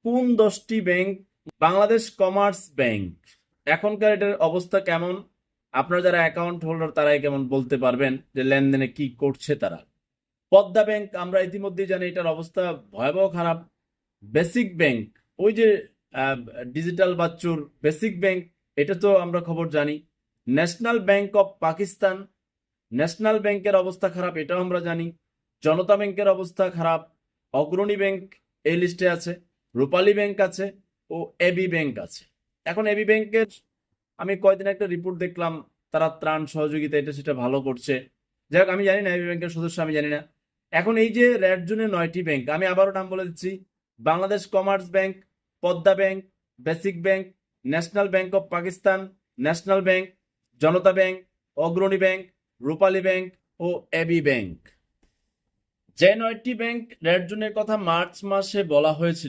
কোন 10টি bank? Bangladesh commerce bank. এখনকার এটার অবস্থা কেমন? আপনারা যারা অ্যাকাউন্ট হোল্ডার তারাই কেমন বলতে পারবেন যে লেনদেনে কি করছে তারা। পদ্মা ব্যাংক আমরা ইতিমধ্যেই জানি এটার অবস্থা ভয়াবহ খারাপ। বেসিক ব্যাংক, ওই যে ডিজিটাল বাচ্চুর বেসিক ব্যাংক, এটা তো আমরা খবর জানি। National bank of Pakistan, national ব্যাংকের অবস্থা খারাপ, এটাও আমরা জানি। জনতা ব্যাংকের অবস্থা খারাপ। অগ্রণী ব্যাংক এই লিস্টে আছে, রূপালী ব্যাংক আছে ও এবি ব্যাংক আছে। এখন এবি ব্যাংকের আমি কয়দিন একটা রিপোর্ট দেখলাম, তারা ত্রাণ সহযোগিতা এটা সেটা ভালো করছে। যাই হোক, আমি জানি না এবি ব্যাংকের সদস্য, আমি জানি না। এখন এই যে রেড জোনে 9টি ব্যাংক, আমি আবারও নাম বলে দিচ্ছি: Bangladesh commerce bank, Padma bank, basic bank, national bank of Pakistan, national bank, Janata bank, অগ্রণী ব্যাংক, রূপালী ব্যাংক ও এবি ব্যাংক। যে 9টি ব্যাংক রেড জোনের কথা মার্চ মাসে বলা হয়েছিল,